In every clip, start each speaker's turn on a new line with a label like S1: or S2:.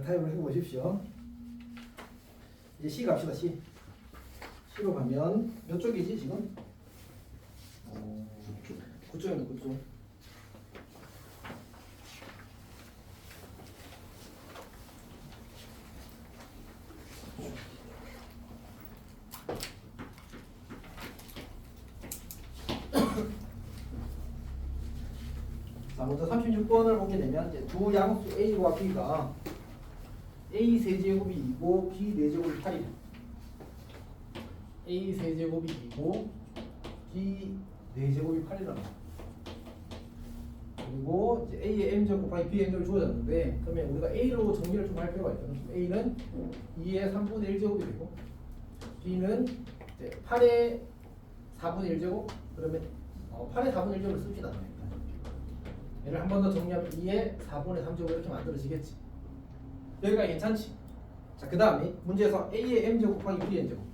S1: 타입을 해보십시오. 이제 C 갑시다. C로 가면 몇 쪽이지 지금? 9쪽입니다. 9쪽. 자, 먼저 36번을 보게 되면 이제 두 양수 A와 B가 A 세제곱이 2고 B 4제곱이 8이다. A 세제곱이 2고 B 4제곱이 8이다. 그리고 이제 A의 M제곱 곱하기 B의 M제곱이 주어졌는데, 그러면 우리가 A로 정리를 좀 할 필요가 있잖아. A는 2의 3분의 1제곱이 되고 B는 이제 8의 4분의 1제곱. 그러면 8의 4분의 1제곱을 씁시다. 얘를 한 번 더 정리하면 2의 4분의 3제곱 이렇게 만들어지겠지. 여기가 괜찮지? 자, 그 다음에 문제에서 A의 M제곱 곱하기 B의 N제곱,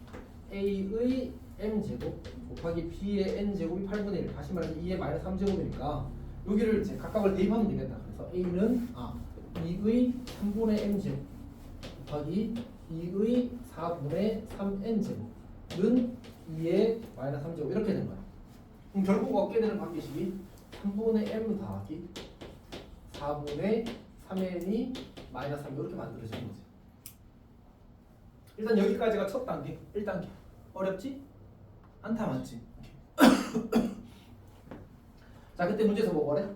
S1: A의 M제곱 곱하기 B의 N제곱이 8분의 1, 다시 말해서 2의 마이너스 3제곱이니까 여기를 이제 각각을 대입하면 되겠다. 그래서 A는 2의 3분의 M제곱 곱하기 2의 4분의 3N제곱은 2의 마이너스 3제곱 이렇게 된 거야. 그럼 결국 얻게 되는 관계식이 3분의 M 더하기 4분의 3N이 마이너스 3 이렇게 만들어지는 거지. 일단 여기까지가 첫 단계, 1단계. 어렵지? 않다 맞지? 자, 그때 문제에서 뭐래?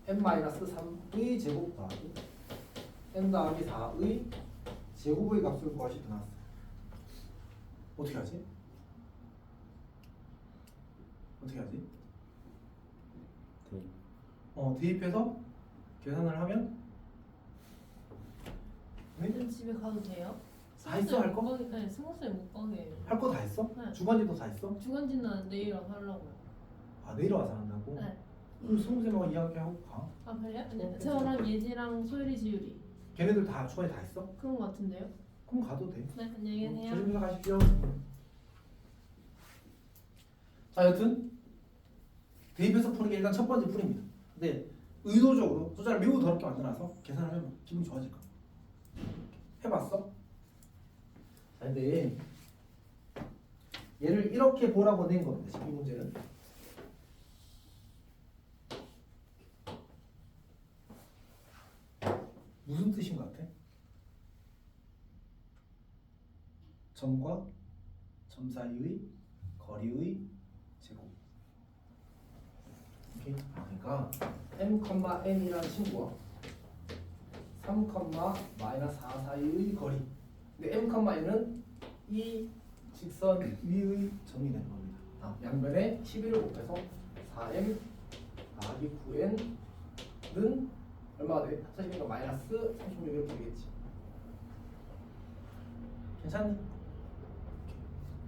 S1: M-3의 제곱 더하기 N 더하기 4의 제곱의 값을 구하시다 나왔어. 어떻게 하지? 어떻게 하지? 대입해서 계산을 하면
S2: 오늘 집에 가도 돼요?
S1: 다 했어? 할 거?
S2: 네, 스무살 못 가게.
S1: 할 거 다 했어?
S2: 네.
S1: 주간지도 다 했어?
S2: 주간지는 내일 와서 하려고요.
S1: 내일 와서 한다고?
S2: 네.
S1: 그럼 승우쌤하고 이야기하고 가.
S2: 아 그래요? 네. 저랑 예지랑 소율이, 지율이
S1: 걔네들 다 주간지 다 했어?
S2: 그런 거 같은데요?
S1: 그럼 가도 돼.
S2: 네, 안녕히 계세요.
S1: 조심해서 가십시오. 자, 여튼 대입해서 푸는 게 일단 첫 번째 풀입니다. 근데 의도적으로 숫자를 매우 더럽게 만들어놔서 계산하면 기분이 좋아질 거야. 해봤어? 자, 근데 얘를 이렇게 보라고 낸 겁니다. 지금 이 문제는. 무슨 뜻인 것 같아? 점과 점 사이의 거리의 제곱. 오케이? 그러니까 m,n이라는 친구와 3, 마이너스 4 사이의 거리. 근데 m,n은 이 직선 위의 점이 되는 겁니다. 양변에 11을 곱해서 4m 더하기 9n은 얼마가 돼? 합쳐지니까 마이너스 36 이렇게 되겠지. 괜찮니?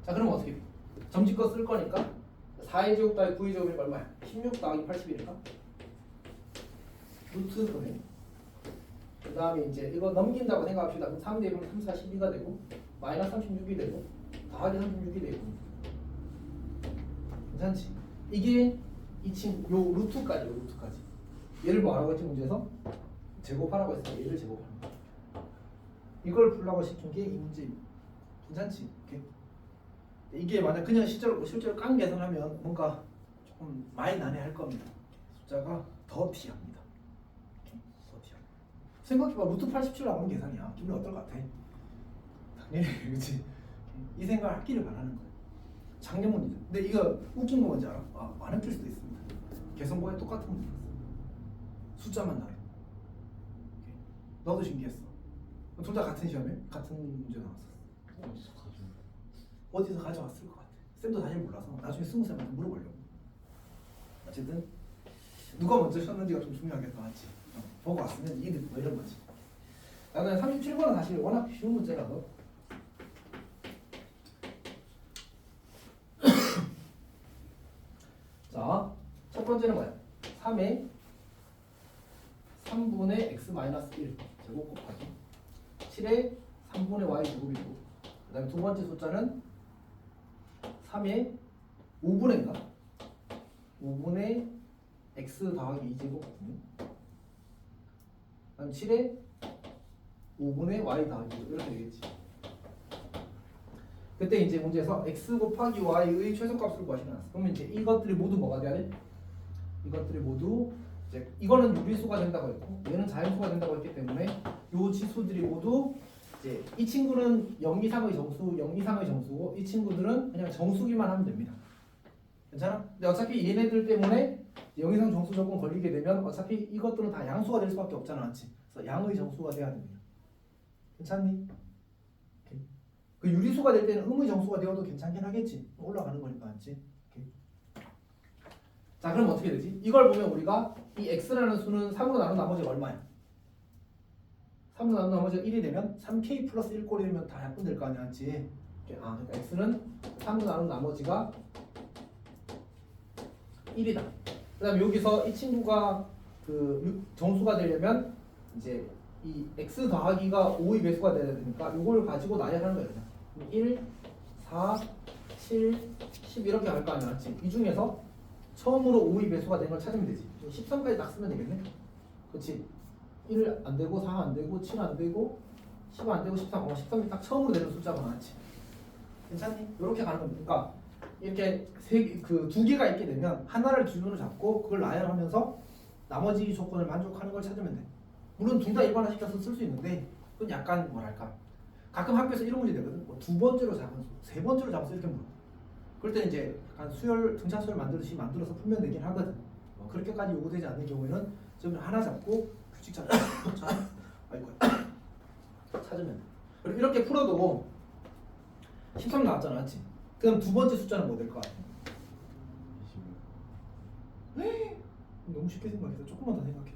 S1: 자, 그럼 어떻게 돼? 점집거 쓸 거니까 4의 제곱 더하기 9의 제곱이니까 얼마야? 16 더하기 80이니까 루트 그네. 그 다음에 이제 이거 넘긴다고 생각합시다. 그럼 3 대입하면 3, 4, 12가 되고 마이너스 36이 되고 더하기 36이 되고. 괜찮지? 이게 이 친구 요 루트까지. 얘를 뭐하라고 했지 문제에서? 제곱하라고 했으니까 얘를 제곱하는 거야. 이걸 풀라고 시킨 게 이 문제입니다. 괜찮지? 오케이? 이게 만약 그냥 실제로 깡 계산하면 뭔가 조금 많이 난해할 겁니다. 숫자가 더 티합니다. 더 티합니다. 생각해봐. 루트 87 나오는 계산이야. 기분이 어떨 것 같아? 당연히 그렇지. 이 생각을 하기를 바라는 거야. 작년 문제죠. 근데 이거 웃긴 거 뭔지 알아? 안 웃길 수도 있습니다. 개선고에 똑같은 문제 나왔어. 숫자만 다르. 너도 신기했어. 둘 다 같은 시험에 같은 문제 나왔어. 어디서 가져왔을 것 같아. 쌤도 사실 몰라서 나중에 승우쌤한테 물어보려고. 어쨌든 누가 먼저 썼는지가 좀 중요하겠다, 맞지? 보고 왔으면 이득 뭐 이런 거지. 나는 37번은 사실 워낙 쉬운 문제라서. 자, 첫 번째는 뭐야? 3의 3분의 x-1 제곱 곱하기 7의 3분의 y 제곱이고, 그 다음에 두 번째 숫자는 3의 5분의인가? 5분의 x 더하기 2제곱거든요. 그 다음 7의 5분의 y 더하기 5 이렇게 되겠지. 그때 이제 문제에서 x 곱하기 y의 최소값을 구하시면 나왔어. 그러면 이제 이것들이 모두 뭐가 돼야 돼? 이것들이 모두 이제 이거는 유리수가 된다고 했고 얘는 자연수가 된다고 했기 때문에 요 지수들이 모두 이제 이 친구는 0 이상의 정수, 0 이상의 정수고 이 친구들은 그냥 정수기만 하면 됩니다. 괜찮아? 근데 어차피 얘네들 때문에 0 이상 정수 조건 걸리게 되면 어차피 이것들은 다 양수가 될 수밖에 없잖아, 맞지? 그래서 양의 정수가 돼야 됩니다. 괜찮니? 오케이. 그 유리수가 될 때는 음의 정수가 되어도 괜찮긴 하겠지. 올라가는 거니까, 맞지? 오케이. 자, 그럼 어떻게 되지? 이걸 보면 우리가 이 x라는 수는 3으로 나눈 나머지가 얼마야? 3으로 나눈 나머지가 1이 되면 3k 플러스 1꼴이 되면 다 약분될 거 아니야, 맞지? 아, 그러니까 x는 3으로 나눈 나머지가 1이다. 그 다음에 여기서 이 친구가 그 정수가 되려면 이제 이 x 더하기가 5의 배수가 돼야 되니까 이걸 가지고 나열하는 거야. 그냥 1, 4, 7, 10 이렇게 갈 거 아니야, 맞지? 이 중에서 처음으로 5의 배수가 된 걸 찾으면 되지. 13까지 딱 쓰면 되겠네. 그렇지? 1 안 되고 4 안 되고 7 안 되고 10 안 되고 13. 13이 딱 처음으로 되는 숫자가 많지. 괜찮니? 이렇게 가는 겁니다. 그러니까 이렇게 두 개가 있게 되면 하나를 기준으로 잡고 그걸 나열하면서 나머지 조건을 만족하는 걸 찾으면 돼. 물론 둘 다 일반화 시켜서 쓸 수 있는데 그건 약간 뭐랄까 가끔 학교에서 이런 문제 되거든. 뭐 두 번째로 작은 수, 세 번째로 작은 수 이렇게 물어. 그럴 때 이제 약간 수열 등차 수열 만들듯이 만들어서 풀면 되긴 하거든. 그렇게까지 요구되지 않는 경우에는 좀 하나 잡고 규칙 잡고 아이고 찾으면 돼. 그리고 이렇게 풀어도 13 나왔잖아, 맞지? 그럼 두 번째 숫자는 뭐 될 것 같아? 26. 너무 쉽게 생각해서 조금만 더 생각해줘.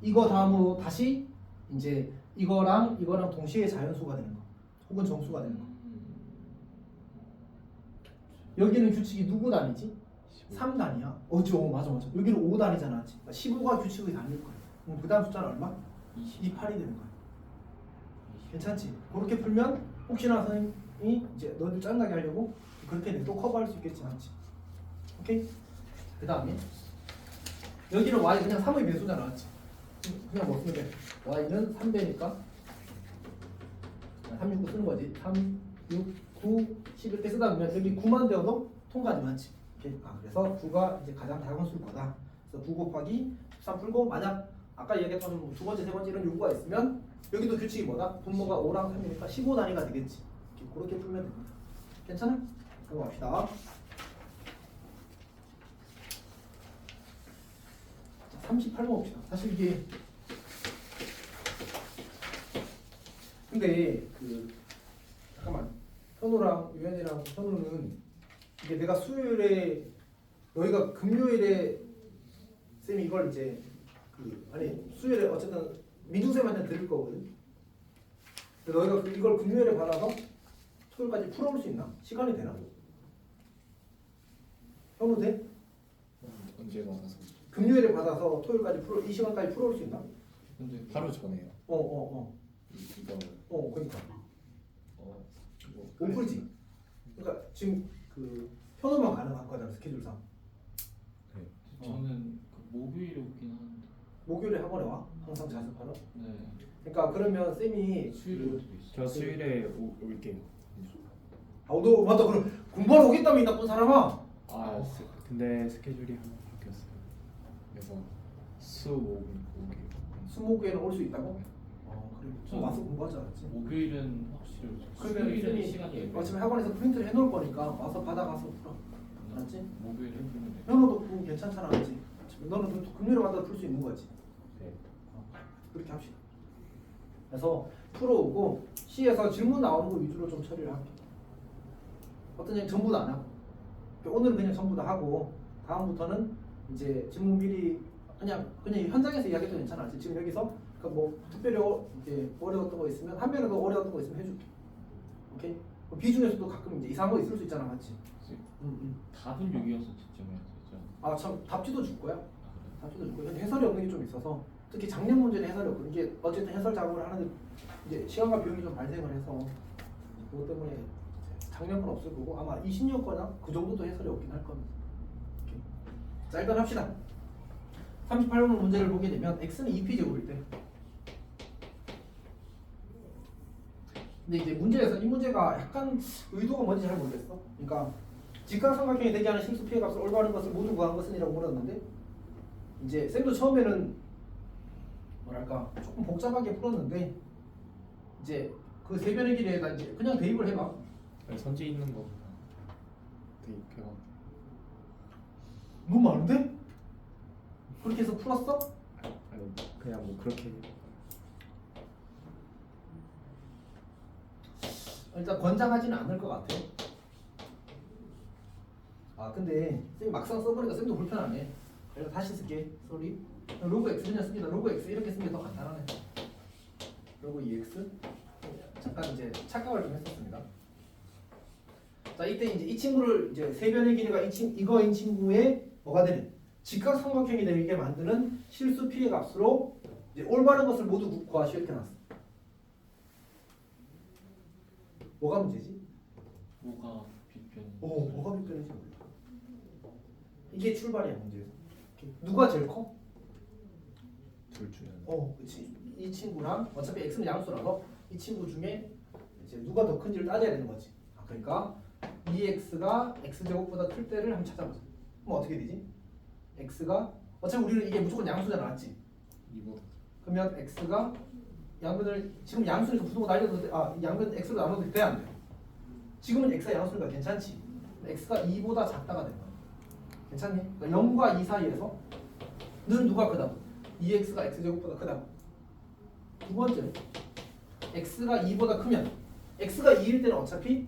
S1: 이거 다음으로 다시 이제 이거랑 동시에 자연수가 되는 거, 혹은 정수가 되는 거. 여기는 규칙이 누구 단위지? 3단위야. 맞아. 여기는 5단위잖아, 맞지? 15가 규칙의 단위일 거야. 그럼 그 다음 숫자는 얼마? 28이 되는 거야. 괜찮지? 그렇게 풀면 혹시나 선생님이 이제 너희들 짜증나게 하려고 그렇게 또 커버할 수 있겠지, 맞지? 오케이? 그 다음에 여기는 y 그냥 3의 배수잖아, 맞지? 그냥 뭐 쓰면 돼? y는 3배니까 3, 6, 9 쓰는 거지. 3, 6, 9, 10 이렇게 쓰다 보면 여기 9만 되어도 통과하지, 맞지? 오케이? 그래서 9가 이제 가장 작은 수일 거다. 그래서 9 곱하기 13 풀고 만약 아까 얘기했던 두 번째, 세 번째 이런 요구가 있으면 여기도 규칙이 뭐다? 분모가 5랑 3이니까 15단위가 되겠지. 그렇게 풀면 됩니다. 괜찮아? 넘어갑시다. 38번 봅시다. 사실 이게 근데 잠깐만 현우랑 유연이랑 현우는 이게 내가 수요일에 너희가 금요일에 쌤이 이걸 이제 수요일에 어쨌든 민중쌤한테 드릴 거거든. 근데 너희가 이걸 금요일에 받아서 토요일까지 풀어올 수 있나? 시간이 되나? 현우 돼?
S3: 언제 받아서?
S1: 금요일에 받아서 토요일까지 이 시간까지 풀어올 수 있나?
S3: 근데 바로 전에요.
S1: 이거. 그러니까. 못 풀지. 그러니까 지금 현우만 가능한 거잖아, 스케줄상.
S3: 네.
S4: 저는 목요일에 오긴 하는데.
S1: 목요일에 학원에 와? 항상 자습하러?
S4: 네.
S1: 그러니까 그러면 쌤이
S4: 수요일에 올 수도 있어요.
S3: 저 수요일에 올게요.
S1: 너 맞다. 그럼 공부하러 오겠다며, 이 나쁜 사람아.
S3: 근데 스케줄이 하나 바뀌었어요. 그래서 오게요.
S1: 수목교에는 올 수 있다고? 그래.
S4: 저
S1: 와서 공부하지 않았지?
S4: 목요일은 확실히 오죠.
S1: 그러면
S4: 수요일은
S1: 쌤이
S4: 시간이 애매해요.
S1: 어차피 학원에서 프린트를 해놓을 거니까 와서 받아가서 풀어. 알았지?
S4: 목요일에 풀면 돼요.
S1: 현우도 그거 괜찮잖아, 알지? 너는 금요일에 받아 풀 수 있는 거지.
S3: 네.
S1: 그렇게 합시다. 그래서 풀어오고 C에서 질문 나오는 거 위주로 좀 처리를 할게. 어떤 애 전부 다 안 하고 오늘은 그냥 전부 다 하고 다음부터는 이제 질문 미리 그냥 현장에서 이야기해도 괜찮아. 지금 여기서 뭐 특별히 이제 어려웠던 거 있으면 한 명이라도 어려웠던 거 있으면 해줄게. 오케이? 비중에서도 가끔 이제 이상한 거 있을 수 있잖아, 맞지?
S4: 답은 6이어서 득점해야 되죠.
S1: 참 답지도 줄 거야.
S4: 아, 그래요?
S1: 답지도 줄 거야. 근데 해설이 없는 게 좀 있어서 특히 작년 문제는 해설이 없고 이게 어쨌든 해설 작업을 하는데 이제 시간과 비용이 좀 발생을 해서 그것 때문에 작년 건 없을 거고 아마 20년 거나 그 정도도 해설이 없긴 할 겁니다. 이렇게. 자, 일단 합시다. 38번 문제를 보게 되면 x는 2p 제곱일 때 근데 이제 문제에서 이 문제가 약간 의도가 뭔지 잘 모르겠어. 그러니까 직각삼각형이 되게 하는 실수 피해 값을 올바른 것을 모두 구한 것은이라고 물었는데 이제 쌤도 처음에는 뭐랄까 조금 복잡하게 풀었는데 이제 그 세 변의 길이에다 이제 그냥 대입을 해봐.
S3: 선지 있는 거 대입해가.
S1: 너무 많은데? 그렇게 해서 풀었어?
S3: 아니 그냥 뭐 그렇게
S1: 일단 권장하지는 않을 것 같아. 아 근데 쌤이 막상 써보니까 쌤도 불편하네. 그래서 다시 쓸게. 쏘리. 로그 x 그냥 씁니다. 로그 x 이렇게 쓰는 게 더 간단하네. 로그 2x. 잠깐 이제 착각을 좀 했었습니다. 자 이때 이제 이 친구를 이제 세 변의 길이가 이거인 친구의 뭐가 되는 직각삼각형이 되게 만드는 실수 피해 값으로 이제 올바른 것을 모두 구하시오 이렇게 놨어. 뭐가 문제지?
S4: 뭐가 빗변?
S1: 뭐가 빗변이지? 이게 출발이야 문제에서. 누가 제일 커?
S3: 둘 중에 하나.
S1: 그렇지. 이 친구랑 어차피 x는 양수라서 이 친구 중에 이제 누가 더 큰지를 따져야 되는 거지. 그러니까 2x가 x제곱보다 클 때를 한번 찾아보자. 그럼 어떻게 되지? x가 어차피 우리는 이게 무조건 양수잖아, 맞지?
S3: 이거
S1: 그러면 x가 양변을 지금 양수니까 부수고 날려도 돼. 양변 x로 나눠도 돼, 안 돼? 지금은 x가 양수니까 괜찮지. x가 2보다 작다가 되는 거야. 괜찮니? 그러니까 0과 2 사이에서 는 누가 크다? 2x가 x제곱보다 크다. 두 번째는 x가 2보다 크면 x가 2일 때는 어차피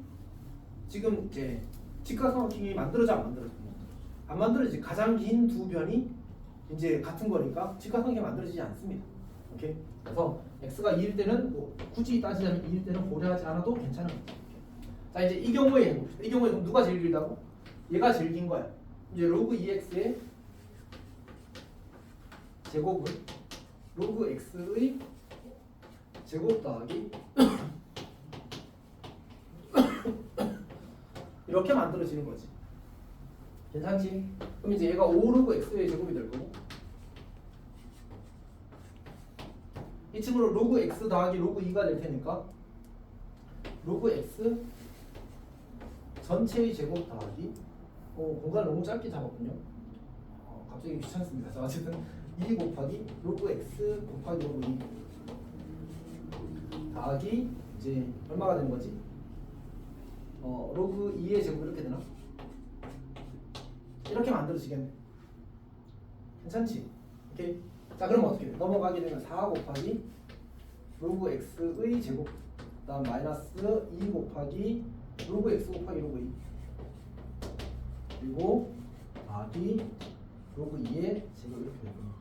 S1: 지금 이제 직각삼각형이 만들어져 안 만들어져? 안 만들어지지. 가장 긴 두 변이 이제 같은 거니까 직각삼각형이 만들어지지 않습니다. 오케이? 그래서 x가 2일 때는 뭐 굳이 따지자면 2일 때는 고려하지 않아도 괜찮은 거죠. 자 이제 이 경우에 해봅시다. 이 경우에 그럼 누가 제일 길다고? 얘가 제일 긴 거야. 이제 로그 2x의 제곱은 로그 x의 제곱 더하기 이렇게 만들어지는 거지. 괜찮지? 그럼 이제 얘가 5 로그 x의 제곱이 될 거고 이 친구는 로그 x 더하기 로그 2가 될 테니까 로그 x 전체의 제곱 더하기 공간을 너무 짧게 잡았군요. 갑자기 귀찮습니다. 자 어쨌든 2 곱하기 로그 x 곱하기 로그 2 더하기 이제 얼마가 되는 거지? 로그 2의 제곱 이렇게 되나? 이렇게 만들어지겠네. 괜찮지? 오케이. 자 그럼 어떻게 돼? 넘어가게 되면 4 곱하기 로그 x의 제곱 그다음 마이너스 2 곱하기 로그 x 곱하기 로그 2 그리고 더하기 로그 2의 제곱 이렇게 되거든요.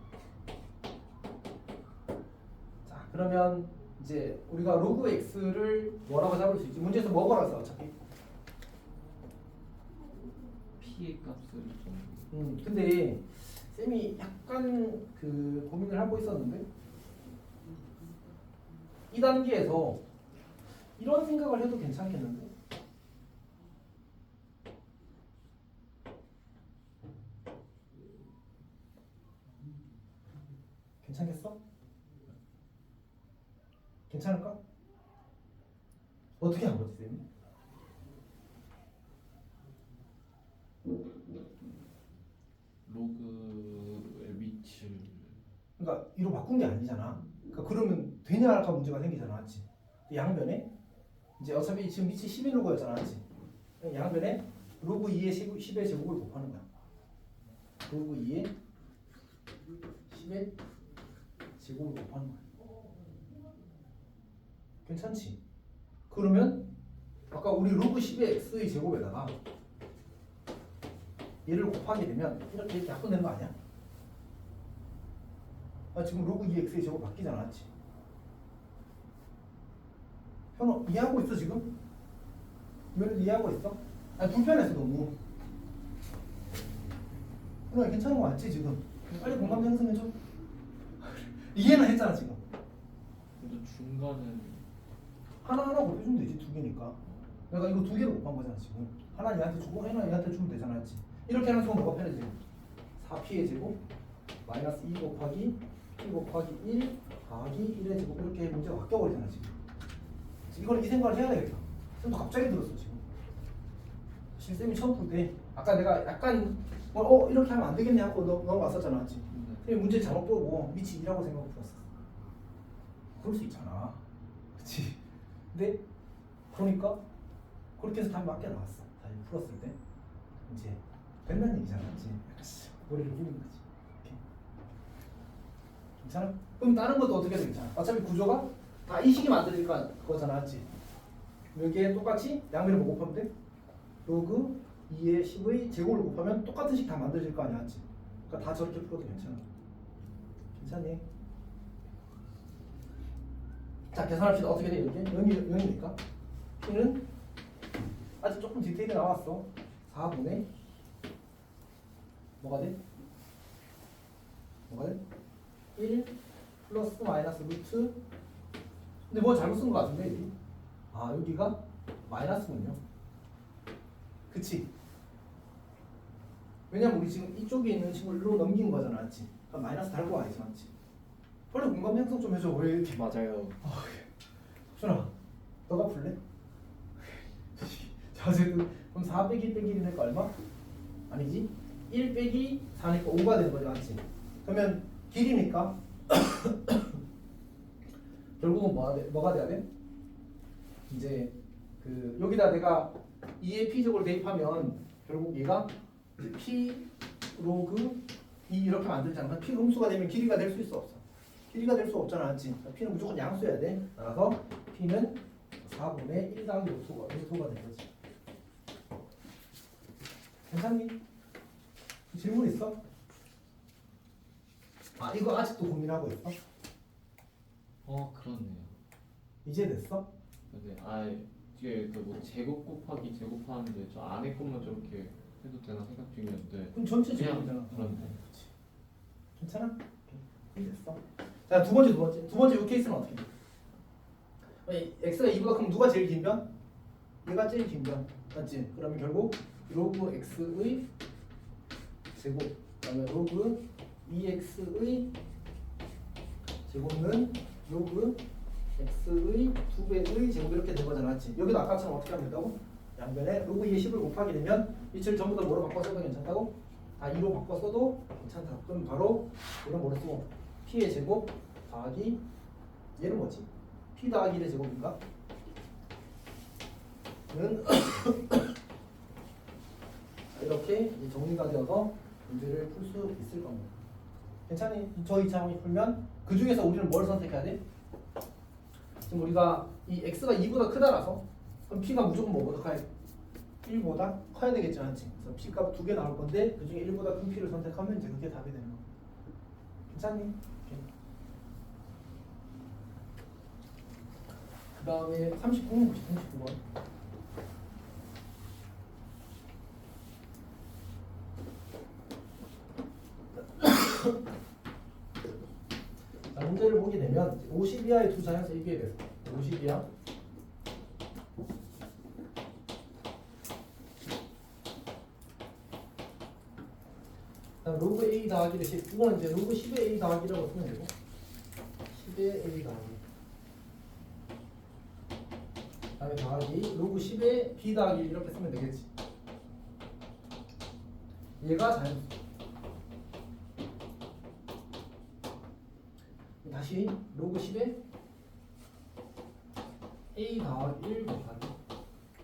S1: 자 그러면 이제 우리가 로그 x를 뭐라고 잡을 수 있지? 문제에서 뭐 걸었어 어차피?
S4: 피해 값을 좀
S1: 근데 쌤이 약간 그 고민을 하고 있었는데 이 단계에서 이런 생각을 해도 괜찮겠는데? 괜찮겠어? 괜찮을까? 어떻게 한 거지 쌤이?
S4: 로그의 위치를
S1: 그러니까 이로 바꾼 게 아니잖아. 그러니까 그러면 되냐 할까 문제가 생기잖아, 맞지? 양변에 이제 어차피 지금 밑이 10의 로그였잖아, 맞지? 양변에 로그 2의 10의 제곱을 곱하는 거야. 로그 2의 10의 제곱을 곱하는 거야. 괜찮지? 그러면 아까 우리 로그 10의 x의 제곱에다가 얘를 곱하게 되면 이렇게 바꾸는 거 아니야? 지금 로그 2x의 제곱 바뀌잖아, 맞지? 현호 이해하고 있어 지금? 이거는 이해하고 있어? 불편해서 너무. 현호 괜찮은 거 맞지 지금? 빨리 공감 형성해줘. 이해는 했잖아 지금.
S4: 근데 중간은
S1: 하나하나 곱해주면 되지 두 개니까. 내가 이거 두 개를 곱한 거잖아 지금. 하나 얘한테 주고 하나 얘한테 주면 되잖아, 맞지? 이렇게 하는 순간 뭐가 편해지? 4p의 제곱 마이너스 2 곱하기 p 곱하기 1 더하기 1의 제곱 이렇게 문제가 바뀌어버리잖아 지금. 이걸 이 생각을 해야 되겠다. 쌤도 갑자기 들었어 지금. 사실 쌤이 처음 풀 때 아까 내가 약간 이렇게 하면 안 되겠네 하고 넘어갔었잖아, 맞지? 쌤이 문제 잘못 보고 미치 2라고 생각하고 풀었어. 그럴 수 있잖아, 그렇지? 근데 그러니까 그렇게 해서 답이 맞게 나왔어. 답이 풀었을 때 이제 된다는 얘기잖아, 맞지? 머리를 부리는 거지. 이렇게. 괜찮아? 그럼 다른 것도 어떻게 해도 괜찮아. 어차피 구조가 다 이 식이 만들어질 거잖아, 맞지? 여기에 똑같이 양면을 뭐 곱하면 돼? 로그 2의 10의 제곱을 곱하면 똑같은 식 다 만들어질 거 아니야, 맞지? 그러니까 다 저렇게 풀어도 괜찮아. 괜찮니? 자, 계산합시다. 어떻게 돼? 이렇게 0이니까 P는 아직 조금 디테일이 나왔어. 4분의 뭐가 돼? 뭐가 돼? 1 플러스 마이너스 루트. 근데 뭐 잘못 쓴 거 같은데 여기? 아, 여기가 마이너스군요. 그치? 왜냐면 우리 지금 이쪽에 있는 식을 로 넘긴 거잖아, 맞지? 그럼 마이너스 달고 와야지, 맞지? 빨리 공감 형성 좀 해줘. 왜 이렇게?
S3: 맞아요.
S1: 준아, 너가 풀래? 자, 어쨌든 그럼 4 빼기 1 빼기 1 되니까 얼마? 아니지? 1 빼기 4니까 5가 되는 거죠, 맞지? 그러면 길이니까 결국은 뭐가 돼야 돼? 이제 그 여기다 내가 2의 p제곱을 대입하면 결국 얘가 이제 p 로그 2 이렇게 만들잖아. 그럼 p 음수가 되면 길이가 될 수 있어, 없어? 길이가 될 수 없잖아, 맞지? p는 무조건 양수여야 돼. 따라서 p는 4분의 1 더하기 루트가 된 거지. 괜찮니? 질문 있어? 아, 이거 아직도 고민하고 있어?
S4: 그렇네요.
S1: 이제 됐어?
S4: 네, 이게 그 뭐 제곱 곱하기 제곱하는데 저 안에 것만 저렇게 해도 되나 생각 중이었는데
S1: 그럼 전체
S4: 그냥
S1: 질문이잖아.
S4: 그렇네.
S1: 그렇지. 괜찮아? 오케이. 이제 됐어. 자, 두 번째 이 케이스는 어떻게 돼? x가 2보다 크면 누가 제일 긴 변? 얘가 제일 긴 변, 맞지? 그러면 결국 로그 x의 제곱, 그다음에 로그 2x의 제곱은 로그 x의 2배의 제곱 이렇게 된 거잖아, 맞지? 여기도 아까처럼 어떻게 하면 된다고? 양변에 로그 2의 10을 곱하게 되면 이치를 전부 다 뭐로 바꿔 써도 괜찮다고? 다 2로 바꿔 써도 괜찮다. 그럼 바로 이런 뭐를 쓰고 p의 제곱 더하기 얘는 뭐지? p 더하기 1의 제곱인가? 는 이렇게 이제 정리가 되어서 문제를 풀 수 있을 겁니다. 괜찮니? 저이 상황이 풀면 그 중에서 우리는 뭘 선택해야 돼? 지금 우리가 이 x가 2보다 크다라서 그럼 p가 무조건 뭐보다 커야 돼? 1보다 커야 되겠지, 않지? 그래서 p 값 2개 나올 건데 그 중에 1보다 큰 p를 선택하면 이제 그게 답이 되는 거. 괜찮니? 그 다음에 39번 보시 39번. 자, 문제를 보게 되면 50 이하의 두 자연수 얘기해야 돼서 50 이하 로그 a 더하기를 10 이거는 이제 로그 10의 a 더하기라고 쓰면 되고 10의 a 더하기 다음에 더하기 로그 10의 b 더하기 이렇게 쓰면 되겠지. 얘가 자연수. 다시 로그 10의 a 더하기 1 곱하기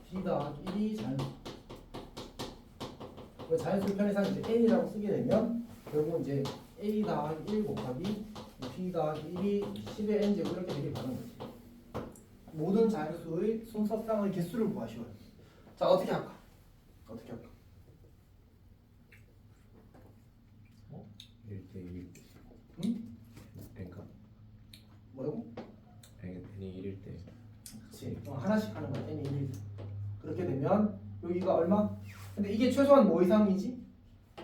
S1: b 더하기 1이 자연수. 자연수 편의상 이제 n이라고 쓰게 되면 결국 이제 a 더하기 1 곱하기 b 더하기 1이 10의 n제곱 이렇게 되길 바라는 거지. 모든 자연수의 순서상의 개수를 구하시오요. 자, 어떻게 할까? 어떻게 할까?
S3: 1대1
S1: 응?
S3: 그러니까
S1: 뭐라고?
S3: n이 1일 때
S1: 그렇지. 하나씩 하는 거야. n이 1. 그렇게 되면 여기가 얼마? 근데 이게 최소한 뭐 이상이지?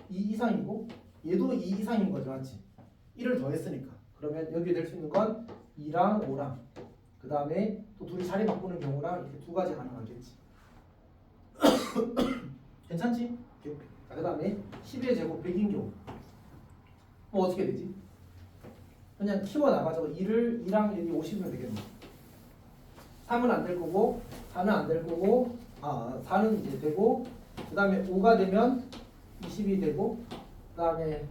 S1: 2 이상이고 얘도 2 이상인 거죠, 맞지? 1을 더했으니까. 그러면 여기에 될 수 있는 건 2랑 5랑 그 다음에 또 둘이 자리 바꾸는 경우랑 이렇게 두 가지 가능하겠지. 괜찮지? 자, 그 다음에 10의 제곱 100인 경우 뭐 어떻게 되지? 그냥 키워나가지고 2랑 여기 50이면 되겠네. 3은 안 될 거고 4는 안 될 거고 4는 이제 되고 그 다음에 5가 되면 20이 되고 그 다음에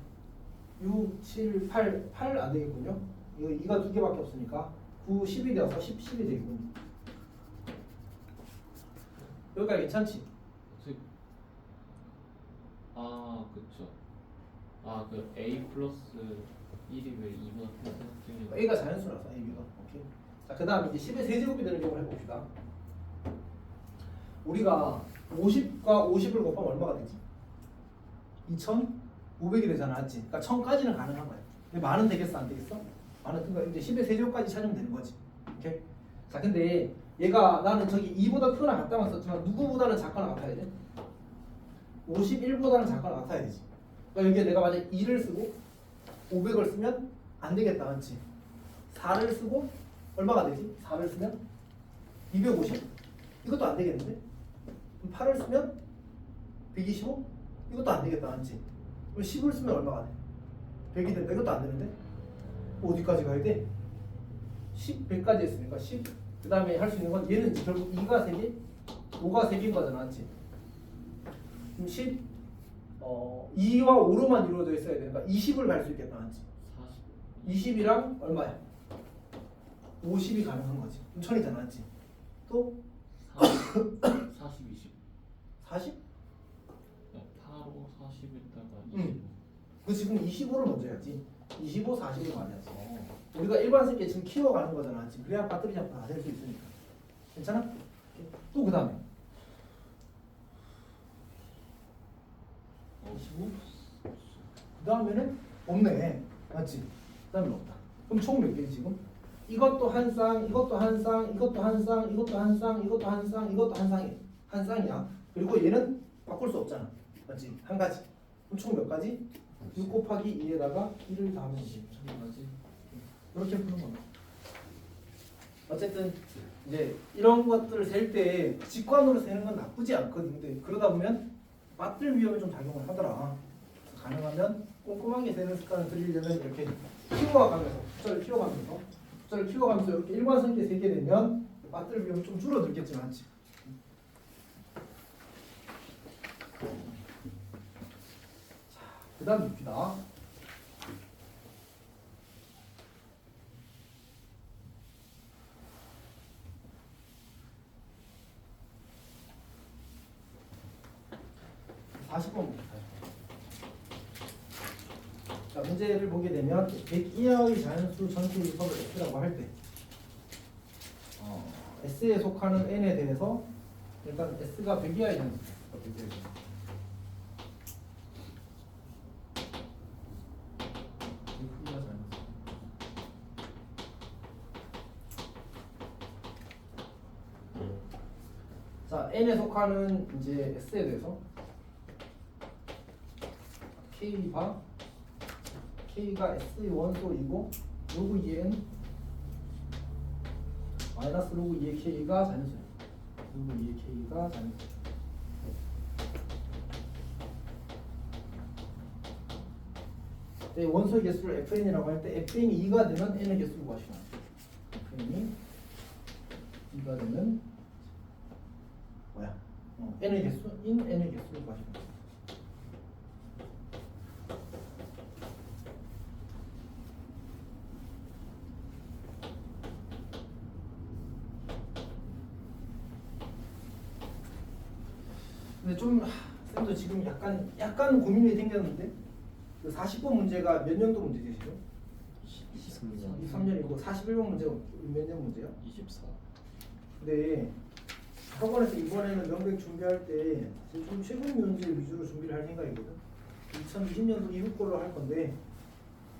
S1: 6, 7, 8 안 되겠군요. 이거 2가 두 개밖에 없으니까 9, 10이 되어서 10이 되겠군요. 여기까지 괜찮지?
S4: 그쵸. 그 A 플러스 1이 왜 2보다 큰 생각중이야?
S1: A가 자연수라서 A, B가. 오케이. 자, 그 다음 이제 10의 세제곱이 되는 경우를 해봅시다. 우리가 50과 50을 곱하면 얼마가 되지? 2,500이 되잖아, 맞지? 그러니까 1000까지는 가능한 거야. 근데 만은 되겠어, 안 되겠어? 만은 그러니까 이제 10의 세제곱까지 찾으면 되는 거지. 오케이? 자, 근데 얘가 나는 저기 2보다 크거나 같다만 썼지만 누구보다는 작거나 같아야 돼? 51보다는 작거나 같아야 되지. 그러니까 여기에 내가 만약 2를 쓰고 500을 쓰면 안 되겠다, 맞지? 4를 쓰고 얼마가 되지? 4를 쓰면 250? 이것도 안 되겠는데? 그럼 8을 쓰면 125? 이것도 안 되겠다, 맞지? 그럼 10을 쓰면 얼마가 돼? 100이 된다. 이것도 안 되는데? 어디까지 가야 돼? 10, 100까지 했으니까 10. 그 다음에 할 수 있는 건 얘는 이제 결국 2가 3개, 5가 3개인 거잖아, 맞지? 그럼 10, 2와 5로만 이루어져 있어야 되니까 20을 갈 수 있겠다, 맞지? 20이랑 얼마야? 50이 가능한 거지. 그럼 1000이잖아, 맞지? 또
S4: 40, 20.
S1: 40?
S4: 8로 40에다가 25.
S1: 응. 그 지금 25를 먼저 해야지. 25, 40을 말해야지. 우리가 일반식에 지금 키워가는 거잖아, 맞지? 그래야 배터리 잡고 다 될 수 있으니까. 괜찮아? 또 그 다음에 25? 그 다음에는 없네, 맞지? 그 다음에 없다. 그럼 총 몇 개지 지금? 이것도 한 쌍, 이것도 한 쌍, 이것도 한 쌍, 이것도 한 쌍, 이것도 한 쌍, 이것도 한 쌍이 한 쌍이야. 그리고 얘는 바꿀 수 없잖아, 맞지? 한 가지. 그럼 총 몇 가지? 6 곱하기 2에다가 1을 더하면 되지. 이렇게 푸는 겁니다. 어쨌든 이제 이런 것들을 셀 때 직관으로 세는 건 나쁘지 않거든. 근데 그러다 보면 맞들 위험이 좀 작용을 하더라. 그래서 가능하면 꼼꼼하게 세는 습관을 들이려면 이렇게 키워가면서 숫자를 키워가면서 이렇게 일관성있게 세게 되면 맞들 위험이 좀 줄어들겠지만 않지. 그 다음 봅시다. 자, 문제를 보게 되면 100 이하의 자연수 전체 유서를 S라고 할 때 S에 속하는 N에 대해서 일단 S가 100 이하의 자연수 자, N에 속하는 이제 S에 대해서 K가 S의 원소이고 로그 2N 마이너스 로그 2의 K가 자연수예요. 로그 2의 K가 자연수예요. 네, 원소의 개수를 FN이라고 할 때 FN이 2가 되면 N의 개수를 구하시면 돼요. FN이 2가 되면 뭐야? N의 개수, N의 개수를 구하시면 돼요. 근데 좀 쌤도 지금 약간 고민이 생겼는데 그 40번 문제가 몇 년도 문제지 지금? 23년이고 41번 문제가 몇 년 문제야?
S4: 24.
S1: 근데 학원에서 이번에는 명백 준비할 때 사실 좀 최근 문제 위주로 준비를 할 생각이거든. 2020년도 이후 거로 할 건데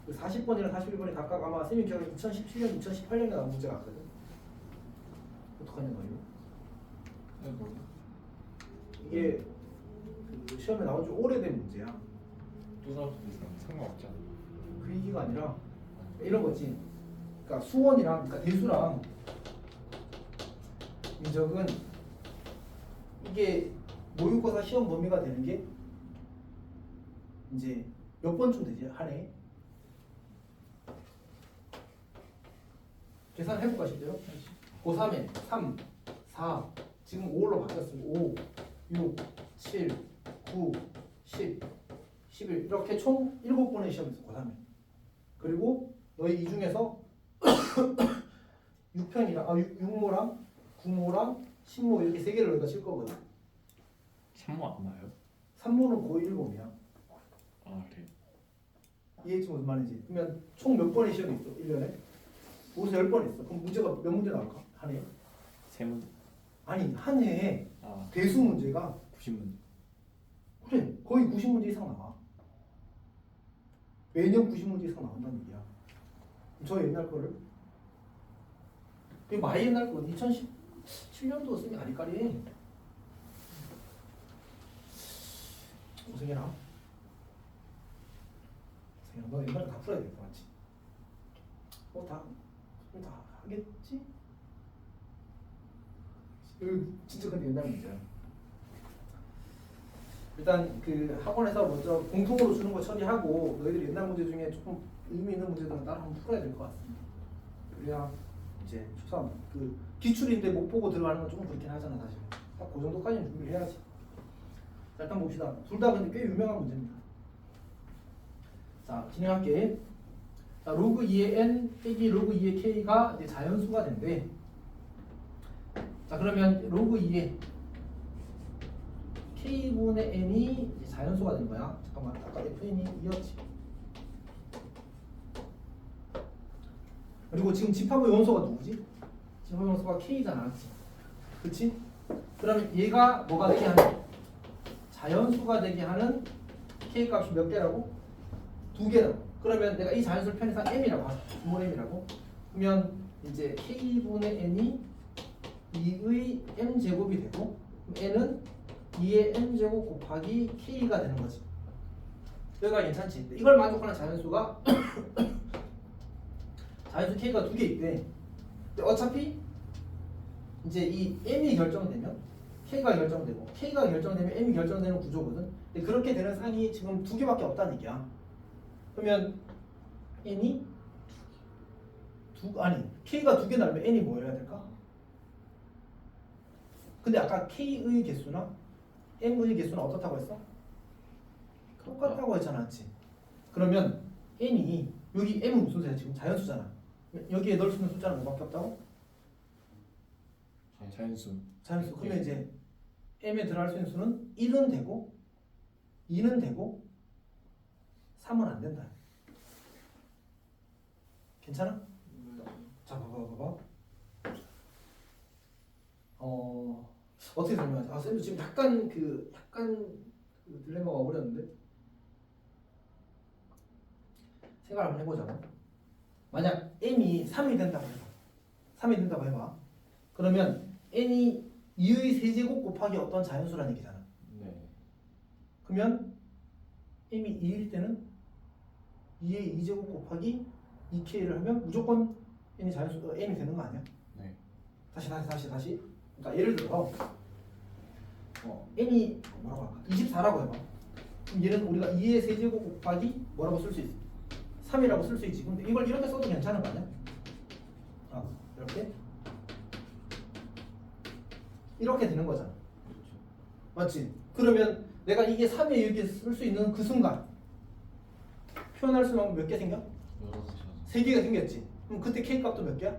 S1: 그 40번이랑 41번이 각각 아마 쌤이 기억에 2017년, 2018년에 나온 문제 같거든. 어떡하냐 너 이거? 이게 그 시험에 나온 지 오래된 문제야.
S4: 또 나올 수도 있어. 상관없잖아.
S1: 그 얘기가 아니라 이런 거지. 그러니까 수원이랑 그러니까 대수랑 민적은 이게 모의고사 시험 범위가 되는 게 이제 몇 번쯤 되지 한 해? 계산해볼까 싶어요? 고3에 3, 4, 지금 5로 바뀌었으면 5, 6, 7, 9, 10, 11 이렇게 총 7번의 시험이 있어 고3에. 그리고 너희 이 중에서 6모랑 9모랑 10모 이렇게 3개를 너희가 칠 거거든.
S3: 3모 안 나요?
S1: 3모는 고1 범이야.
S3: 아 그래.
S1: 이해했지 무슨 말인지. 그러면 총 몇 번의 시험이 있어 1년에? 모두 10번 있어. 그럼 문제가 몇 문제 나올까? 한 해에?
S3: 3문.
S1: 아니 한 해에
S3: 아
S1: 배수 문제가
S3: 90문.
S1: 그래 거의 90문제 이상 나와. 매년 90문제 이상 나온다는 얘기야. 저 옛날 거를 그 많이 옛날 거 2017년도 쓰면 아리까리 고생해라. 고생해라. 너 옛날 거 다 풀어야 될 거 맞지? 다 하겠지? 이거 진짜 근데 옛날 문제야. 일단 그 학원에서 먼저 공통으로 주는 거 처리하고 너희들 옛날 문제 중에 조금 의미 있는 문제들은 따로 한번 풀어야 될 것 같습니다. 그래야 이제 초삼 그 기출인데 못 보고 들어가는 건 조금 그렇긴 하잖아 사실. 딱 그 정도까지는 준비를 해야지. 자 일단 봅시다. 둘 다 근데 꽤 유명한 문제입니다. 자 진행할게. 자 로그 2의 n 빼기 로그 2의 k가 이제 자연수가 된대. 자 그러면 로그 2의 k분의 n이 이제 자연수가 된 거야. 잠깐만 아까 fn이 2였지. 그리고 지금 집합의 원소가 누구지? 집합의 원소가 k잖아, 그렇지? 그러면 얘가 뭐가 되게 하는? 자연수가 되게 하는 k 값이 몇 개라고? 2개라고. 그러면 내가 이 자연수를 편의상 m이라고 하자. 분모 m이라고. 그러면 이제 k분의 n이 2의 m 제곱이 되고 n은 2의 m 제곱 곱하기 k가 되는 거지. 여기가 괜찮지? 이걸 만족하는 자연수가 자연수 k가 2개 있대. 근데 어차피 이제 이 m이 결정되면 k가 결정되고 k가 결정되면 m이 결정되는 구조거든. 근데 그렇게 되는 상이 지금 2개밖에 없다는 얘기야. 그러면 n이 k가 2개 나오면 n이 뭐여야 될까? 근데 아까 k의 개수나 m의 개수는 어떻다고 했어? 똑같다고 했잖아, 맞지? 그러면 n이 여기 m은 무슨 수야 지금 자연수잖아. 여기에 넣을 수 있는 숫자는 뭐밖에 없다고?
S3: 자연수.
S1: 자연수. 그러면 이제 m에 들어갈 수 있는 수는 1은 되고 2는 되고 3은 안 된다. 괜찮아? 자 봐봐. 어떻게 설명하지? 아 쌤도 지금 약간 그 딜레마가 어려운데 생각 한번 해보자고. 만약 n이 3이 된다고 해봐. 3이 된다고 해봐. 그러면 n이 2의 세제곱 곱하기 어떤 자연수라는 얘기잖아.
S3: 네.
S1: 그러면 m이 2일 때는 2의 2제곱 곱하기 2k를 하면 무조건 n이 자연수 n이 되는 거 아니야?
S3: 네.
S1: 다시. 그러니까 예를 들어 n이 뭐라고 할까? 24라고 해봐. 그럼 얘는 우리가 2의 세제곱 곱하기 뭐라고 쓸 수 있어? 3이라고 쓸 수 있지. 근데 이걸 이렇게 써도 괜찮은 거 아니야? 이렇게 되는 거잖아. 맞지? 그러면 내가 이게 3에 이렇게 쓸 수 있는 그 순간 표현할 수 있는 몇 개 생겨? 3개가 생겼지. 그럼 그때 k 값도 몇 개야?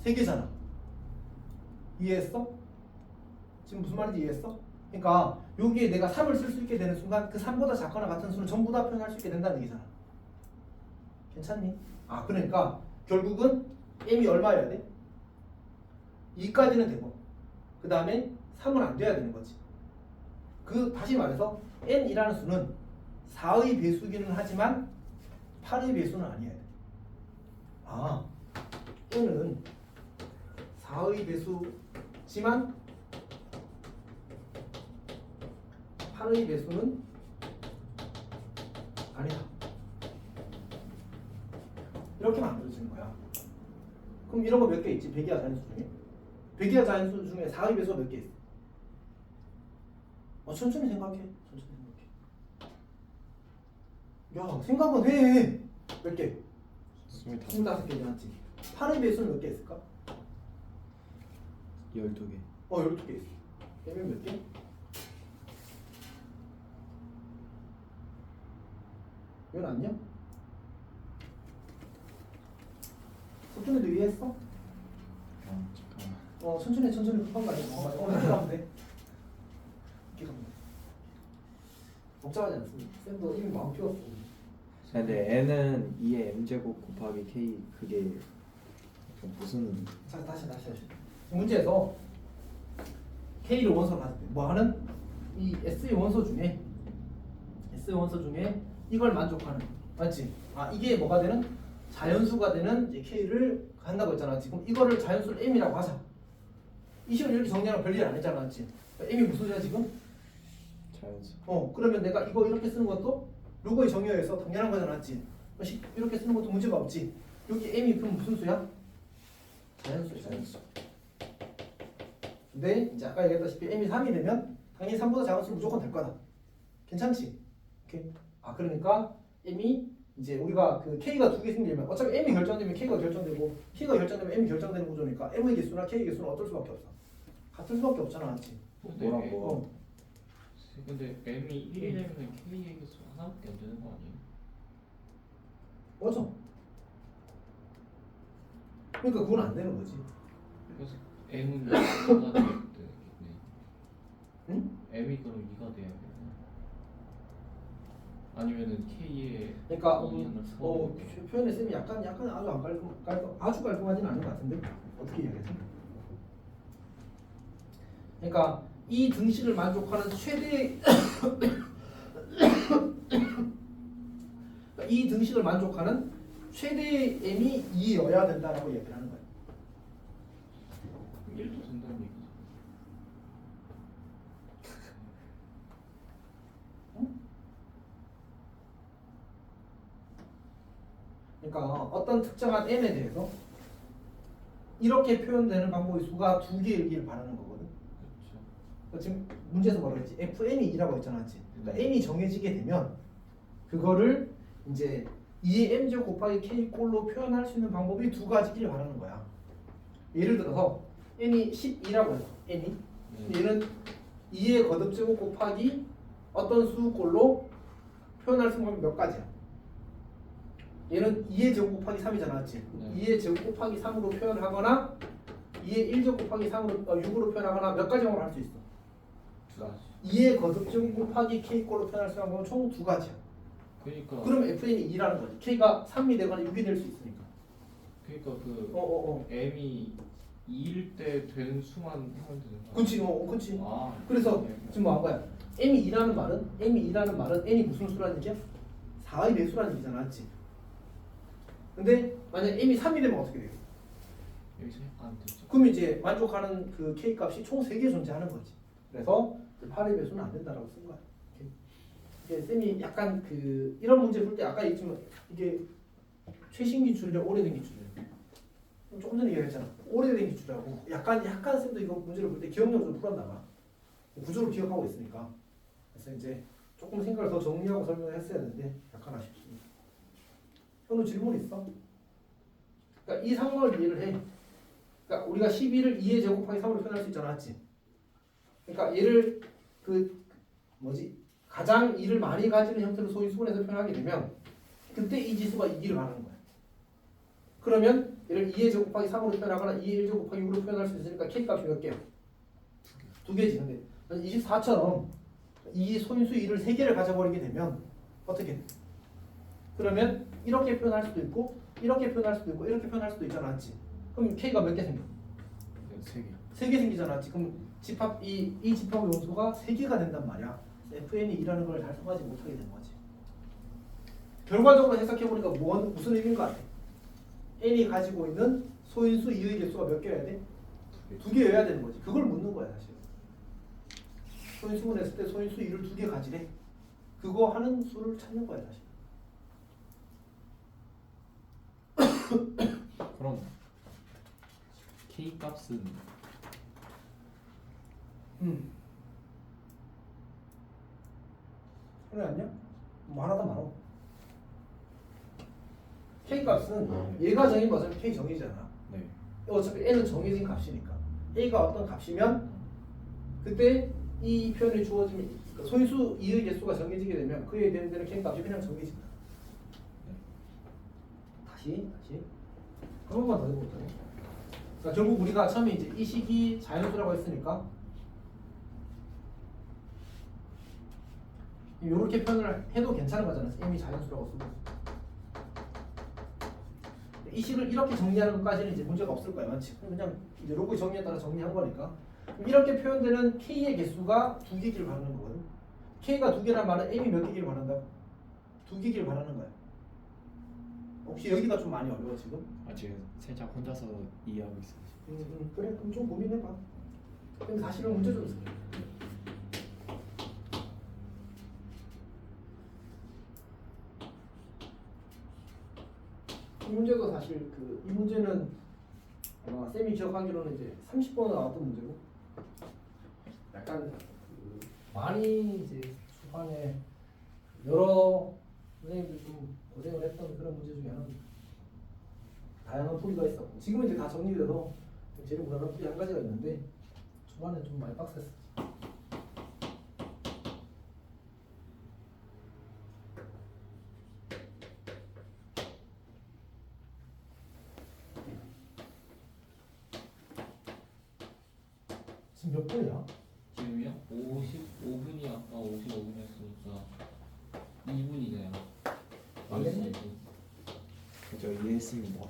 S1: 3개잖아. 이해했어? 지금 무슨 말인지 이해했어? 그러니까 여기에 내가 3을 쓸 수 있게 되는 순간 그 3보다 작거나 같은 수를 전부 다 표현할 수 있게 된다는 얘기잖아. 괜찮니? 그러니까 결국은 m이 얼마여야 돼? 2까지는 되고 그 다음에 3은 안 돼야 되는 거지. 다시 말해서 n이라는 수는 4의 배수기는 하지만 8의 배수는 아니어야 돼. n은 4의 배수지만 8의 배수는 아니다. 이렇게 만들어지는 거야. 그럼 이런 거 몇 개 있지? 백이야 자연수 중에. 백이야 자연수 중에 4의 배수가 몇 개 있어? 천천히 생각해. 야, 생각은 해. 몇 개?
S3: 25.
S1: 25개 맞지? 8의 배수는 몇 개 있을까?
S5: 12개.
S1: 12개 있어. M이 몇 개? 이건 아니야? 석준이도 이해했어?
S3: 잠깐만.
S1: 천천히 급한 거 아니야. 이렇게 가면 돼. 이렇게 가면 돼. 복잡하지 않습니다. 쌤도 이미 마음 피웠어.
S5: 근데 n은 2의 m제곱 곱하기 k 그게 무슨
S1: 자, 다시. 문제에서 K를 원소로 가질 때 뭐 하는? 이 S의 원소 중에 이걸 만족하는, 맞지? 이게 뭐가 되는? 자연수가 되는 이제 K를 한다고 했잖아. 지금 이거를 자연수를 M이라고 하자. 이 식으로 이렇게 정리하면 별일 안 했잖아, 맞지? M이 무슨 수야 지금?
S5: 자연수.
S1: 그러면 내가 이거 이렇게 쓰는 것도 로그의 정의에서 당연한 거잖아, 맞지? 이렇게 쓰는 것도 문제가 없지. 여기 M이 그럼 무슨 수야? 자연수. 근데 이제 아까 얘기했다시피 M이 3이 되면 당연히 3보다 작은 수는 무조건 될 거다. 괜찮지? 오케이. 그러니까 M이 이제 우리가 그 K가 2개 생기려면 어차피 M이 결정되면 K가 결정되고 K가 결정되면 M이 결정되는 구조니까 M의 개수나 K의 개수는 어떨 수밖에 없어. 같을 수밖에 없잖아, 맞지?
S5: 뭐랑 뭐?
S4: 근데 M이 1이 되면 K의 개수 하나밖에 안 되는 거 아니에요?
S1: 맞아. 그러니까 그건 안 되는 거지.
S4: 그래서 M은 2가 되겠네.
S1: 응?
S4: M이 그럼 2가 돼야겠네. 아니면은 K의
S1: 그러니까
S4: 2를 서
S1: 표현의 쌤이 약간 아주 안 아주 깔끔하지는 않은 것 같은데 어떻게 이야기하지? 그러니까 이 등식을 만족하는 최대 이 등식을 만족하는 최대의 M이 2여야 된다라고 얘기를 하는 거예요.
S4: 1도 된다는 얘기죠.
S1: 그러니까 어떤 특정한 M에 대해서 이렇게 표현되는 방법의 수가 2개이길 바라는 거거든.
S4: 그렇죠.
S1: 그러니까 지금 문제에서 뭐라고 했지? FM이 2라고 했잖아, 맞지? 그러니까 M이 정해지게 되면 그거를 이제 2의 M제곱 곱하기 K 꼴로 표현할 수 있는 방법이 2가지길 바라는 거야. 예를 들어서 N이 12라고 해서 N이 얘는 2의 거듭제곱 곱하기 어떤 수꼴로 표현할 수 있는 방법이 몇 가지야? 얘는 2의 제곱 곱하기 3이잖아, 맞지? 2의 제곱 곱하기 3으로 표현을 하거나 2의 1제곱 곱하기 3으로 6으로 표현하거나 몇 가지 방법을 할 수 있어.
S4: 2가지.
S1: 2의 거듭제곱 곱하기 K꼴로 표현할 수 있는 방법은 총 2가지야.
S4: 그러니까
S1: 그러면 FN이 2라는 거지. K가 3이 되거나 6이 될 수 있으니까.
S4: 그러니까 그 M이 2일 때 되는 수만 하면 되는 거야.
S1: 그치, 그치.
S4: 아,
S1: 그래서
S4: 네.
S1: 지금 뭐 한 거야? M이 2라는 말은 N이 무슨 수라는 얘기야? 4의 배수라는 얘기잖아, 맞지? 근데 만약 M이 3이 되면 어떻게 돼요?
S4: 여기서 안 되죠.
S1: 그럼 이제 만족하는 그 K 값이 총 3개 존재하는 거지. 그래서 8의 배수는 안 된다라고 쓴 거야. 이게 쌤이 약간 그 이런 문제 풀 때 아까 얘기했지만 이게 최신 기출이냐 오래된 기출이냐 조금 전에 얘기했잖아. 오래된 기출이라고 약간 쌤도 이거 문제를 풀 때 기억력을 좀 풀었나 봐. 구조를 기억하고 있으니까. 그래서 이제 조금 생각을 더 정리하고 설명을 했어야 되는데 약간 아쉽습니다. 현우 질문 있어? 그러니까 이 상황을 이해를 해. 그러니까 우리가 12를 2의 제곱 곱하기 3으로 표현할 수 있잖아, 맞지? 그러니까 얘를 가장 2를 많이 가지는 형태로 소위 수분해서 표현하게 되면 그때 이 지수가 2를 가는 거야. 그러면 얘를 2의 제곱 곱하기 3으로 표현하거나 2의 1제곱 곱하기 6으로 표현할 수 있으니까 K 값이 몇 개야? 2개지. 근데 24처럼 이 소인수 2를 3개를 가져버리게 되면 어떻게 돼? 그러면 이렇게 표현할 수도 있고 이렇게 표현할 수도 있고 이렇게 표현할 수도 있잖아, 맞지? 그럼 K가 몇 개 생겨?
S3: 3개.
S1: 3개 생기잖아. 지금 집합 이 집합의 요소가 3개가 된단 말이야. FN이 2라는 걸 달성하지 못하게 된 거지. 결과적으로 해석해 보니까 무슨 의미인 것 같아? N이 가지고 있는 소인수 2의 개수가 몇 개여야 돼? 2개여야 되는 거지. 그걸 묻는 거야, 사실. 소인수분 했을 때 소인수 2를 2개 가지래. 그거 하는 수를 찾는 거야, 사실.
S3: 그럼 K 값은
S1: 그래 아니야? 뭐 하나 더 많어. K 값은 얘가 정해진 거 어차피 K 정해지잖아.
S3: 네.
S1: 어차피 N은 정해진 값이니까. a가 어떤 값이면 그때 이 표현이 주어지면 그 소인수 이의 개수가 정해지게 되면 그에 대한 k 값이 그냥 정해진다. 다시 한 번만 더 해볼까요? 그러니까 결국 우리가 처음에 이제 이 식이 자연수라고 했으니까 이렇게 표현을 해도 괜찮은 거잖아. m이 자연수라고 쓰고 이 식을 이렇게 정리하는 것까지는 이제 문제가 없을 거야, 맞지? 그냥 이제 로그 정리에 따라 정리한 거니까 이렇게 표현되는 k의 개수가 2개기를 바라는 거거든. k가 2개란 말은 m이 몇 개기를 바란다? 2개기를 바라는 거야. 혹시 여기가 좀 많이 어려워 지금?
S3: 지금 살짝 혼자서 이해하고 있어요.
S1: 그래, 그럼 좀 고민해봐. 근데 사실은 문제 좀 있어. 이 문제도 사실 이 문제는 아마 쌤이 기억하기로는 이제 30번 나왔던 문제고, 약간 많이 이제 초반에 여러 선생님들 좀 고생을 했던 그런 문제 중에 하나입니다. 다양한 풀이가 있었고 지금은 이제 다 정리돼서 제일 무난한 풀이 한 가지가 있는데 초반에 좀 많이 빡셌어. 지금 몇 분이야?
S4: 지금요? 55분이 아까 55분이었으니까 2분이네요.
S1: 맞겠네?
S5: 저 이해했습니다.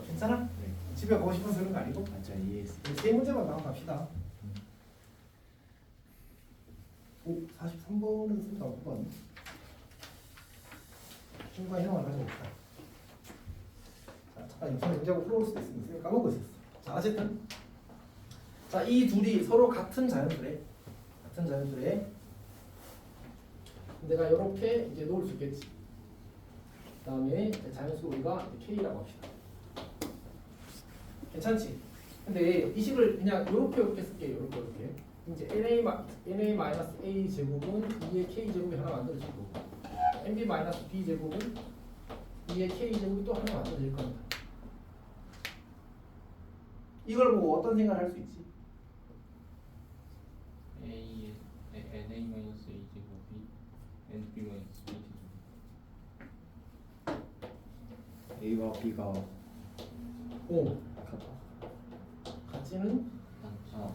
S1: 괜찮아?
S5: 네.
S1: 집에 가고 싶어서 그런 거 아니고?
S5: 저 이해했습니다.
S1: 세 문제만 나와 갑시다. 43번은 쓴다 5번. 중간 형을 가져올까? 자, 잠깐 영상 문제하고 풀어올 수도 있으면 까먹고 있었어. 자, 어쨌든 자, 이 둘이 서로 같은 자연수래. 내가 이렇게 이제 놓을 수 있겠지. 그다음에 자연수 우리가 k라고 합시다. 괜찮지? 근데 이 식을 그냥 이렇게 쓸게요. 이렇게. 이제 na-a 제곱은 2의 k 제곱이 하나 만들어질 거고, nb-b 제곱은 2의 k 제곱이 또 하나 만들어질 겁니다. 이걸 보고 어떤 생각을 할 수 있지?
S4: na-a 제곱이 nb-b 제곱.
S5: A와 B가
S1: 오,
S5: 같다.
S1: 같지는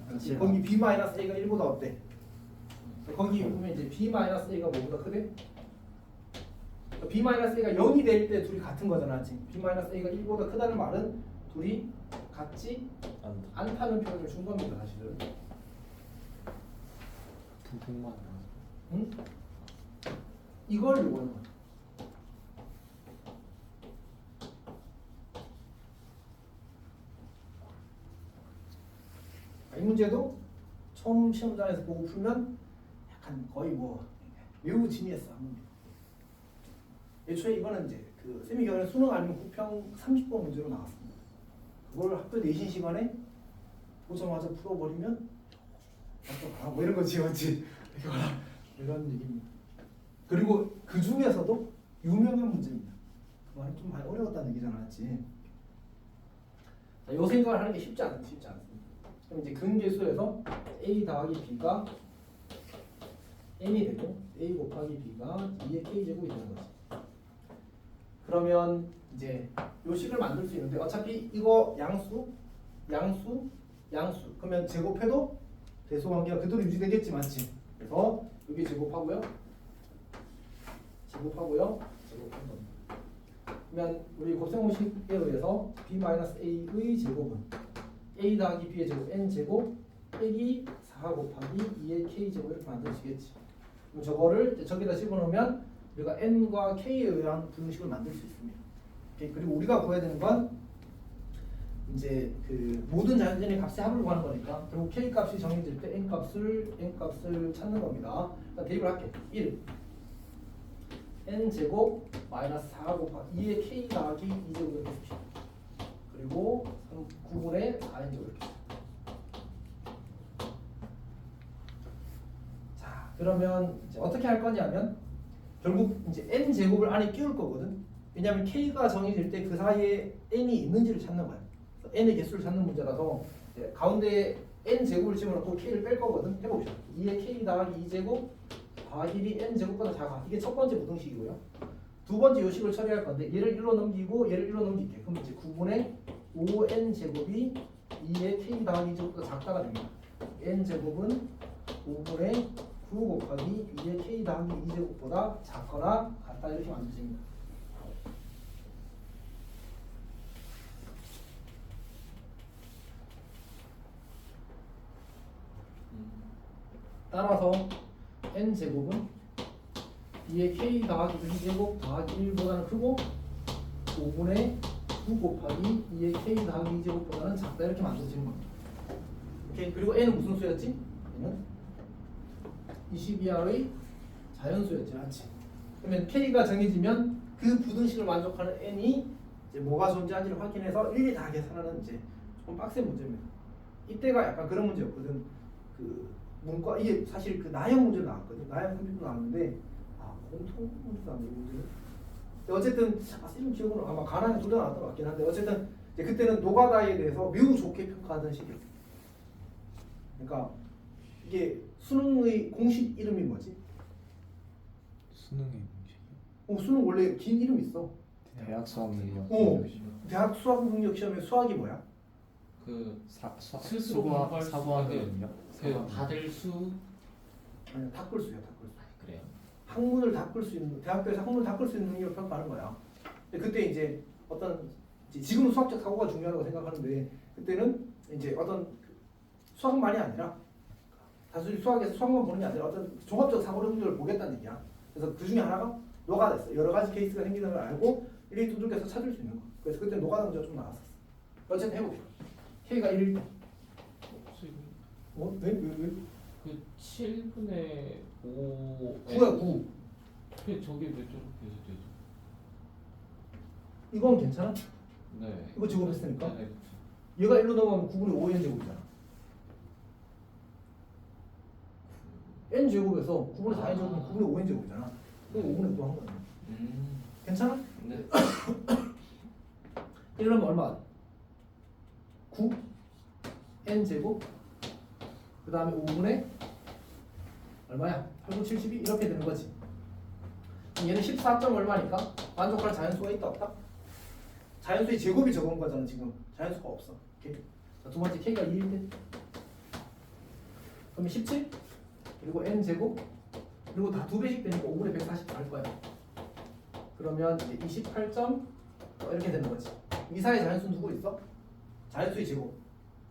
S5: 같이
S1: 거기 b-a가 1보다 어때? 거기 보면 이제 b-a가 뭐보다 크대? b-a가 0이 될 때 둘이 같은 거잖아. 지금 b-a가 1보다 크다는 말은 둘이 같지 않다는 표현을 준 겁니다, 사실은.
S3: 퉁퉁만.
S1: 응? 이걸 요구하는 거야. 이 문제도 처음 시험장에서 보고 풀면 약간 거의 뭐 매우 진이했어. 애초에 이거는 이제 그 쌤이 기억하는 수능 아니면 부평 30번 문제로 나왔습니다. 그걸 학교 내신 시간에 보자마자 풀어버리면 뭐 이런 거지, 맞지? 이렇게 봐라, 이런 얘기입니다. 그리고 그 중에서도 유명한 문제입니다. 그 말은 좀 많이 어려웠다는 얘기잖아, 맞지? 자, 요 생각을 하는 게 쉽지 않습니다. 그럼 이제 근계수에서 a 더하기 b가 n이 되고 a 곱하기 b가 2의 k 제곱이 되는 거지. 그러면 이제 요 식을 만들 수 있는데 어차피 이거 양수 그러면 제곱해도 대소 관계가 그대로 유지되겠지, 맞지? 그래서 여기 제곱하고요. 제곱한 겁니다. 그러면 우리 곱셈공식에 의해서 b-a의 제곱은 a 더하기 b의 제곱 n 제곱 빼기 4 곱하기 2의 k 제곱 이렇게 만들어지겠지. 그럼 저거를 저기다 집어넣으면 우리가 n과 k에 의한 분식을 만들 수 있습니다. 오케이? 그리고 우리가 구해야 되는 건 이제 그 모든 자연진의 값의 합을 구하는 거니까 결국 k 값이 정해질 때 n 값을 찾는 겁니다. 일단 대입을 할게. 1 n 제곱 마이너스 4 곱하기 2의 k 더하기 2제곱 이렇게 씁시다. 그리고 9분의 4n 제곱 이렇게. 자, 그러면 이제 어떻게 할 거냐면 결국 이제 n 제곱을 안에 끼울 거거든. 왜냐하면 k가 정해질 때 그 사이에 n이 있는지를 찾는 거야. n의 개수를 찾는 문제라서 이제 가운데 n 제곱을 집어넣고 k를 뺄 거거든. 해봅시다. 2의 k 더하기 2제곱 과일이 n 제곱보다 작아. 이게 첫 번째 부등식이고요. 두 번째 요식을 처리할 건데 얘를 1로 넘기고 얘를 1로 넘길게. 그럼 이제 9분의 5n 제곱이 2의 k 더하기 2제곱보다 작다가 됩니다. n 제곱은 5분의 9 곱하기 2의 k 더하기 2제곱보다 작거나 같다 이렇게 만드십니다. 따라서 n 제곱은 2의 k 더하기 2제곱 더하기 1보다는 크고 5분의 9 곱하기 2의 k 더하기 2제곱보다는 작다 이렇게 만들어지는 겁니다. 오케이. 그리고 n은 무슨 수였지? n은 22R의 자연수였지, 맞지? 그러면 k가 정해지면 그 부등식을 만족하는 n이 이제 뭐가 존재하는지를 확인해서 일일이 다 계산하는 이제 조금 빡센 문제입니다. 이때가 약간 그런 문제였거든. 그 문과 이게 사실 그 나형 문제 나왔거든. 나형 컴퓨터 나왔는데 공통 문제 나왔네 문제는. 어쨌든 쌤 기억으로 아마 가나에 둘 다 나왔던 것 같긴 한데 어쨌든 이제 그때는 노가다에 대해서 매우 좋게 평가하던 시기예요. 그러니까 이게 수능의 공식 이름이 뭐지?
S3: 수능의 공식.
S1: 수능 원래 긴 이름 있어.
S3: 대학 수학 능력.
S1: 대학 수학 능력 시험에 수학이 뭐야?
S4: 그 스스로
S3: 스스로
S4: 공부할 수
S3: 사고하는
S4: 있게
S3: 능력.
S4: 그 받을 수
S1: 아니 닦을수야 닦을수.
S4: 그래요.
S1: 학문을 닦을 수 있는 대학교에서 학문을 닦을 수 있는 능력을 평가하는 거야. 근데 그때 이제 어떤 지금은 수학적 사고가 중요하다고 생각하는데 그때는 이제 어떤 수학만이 아니라 단순히 수학에서 수학만 보는 게 아니라 어떤 종합적 사고 능력을 보겠다는 얘기야. 그래서 그 중에 하나가 노가다 있어. 여러 가지 케이스가 생기는 걸 알고 일일이 두들겨서 찾을 수 있는 거. 그래서 그때 노가다 문제가 좀 나왔었어. 어쨌든 해봅시다. K가 1일 때. 왜?
S4: 그 7분의 5
S1: 9야 9.
S4: 그 저게 왜 저렇게 해서 되죠?
S1: 이건 괜찮아?
S4: 네.
S1: 이거 제곱했으니까?
S4: 네.
S1: 얘가 1로 넘어가면 9분의 5n 제곱이잖아. n 제곱에서 9분의 4n 제곱은 9분의 5n 제곱이잖아. 그럼 5분의 9 한 거야. 괜찮아?
S4: 네.
S1: 1로면 얼마? 9 n 제곱 그 다음에 5분의 얼마야? 8, 9, 72 이렇게 되는 거지. 그럼 얘는 14점 얼마니까? 만족할 자연수가 있다 없다? 자연수의 제곱이 적은 거잖아 지금. 자연수가 없어. 오케이. 자, 두 번째 k가 2일 때 그러면 17 그리고 n 제곱 그리고 다 2배씩 되니까 5분의 140 할 거야. 그러면 이제 28점 이렇게 되는 거지. 이 사이에 자연수 누구 있어? 자연수의 제곱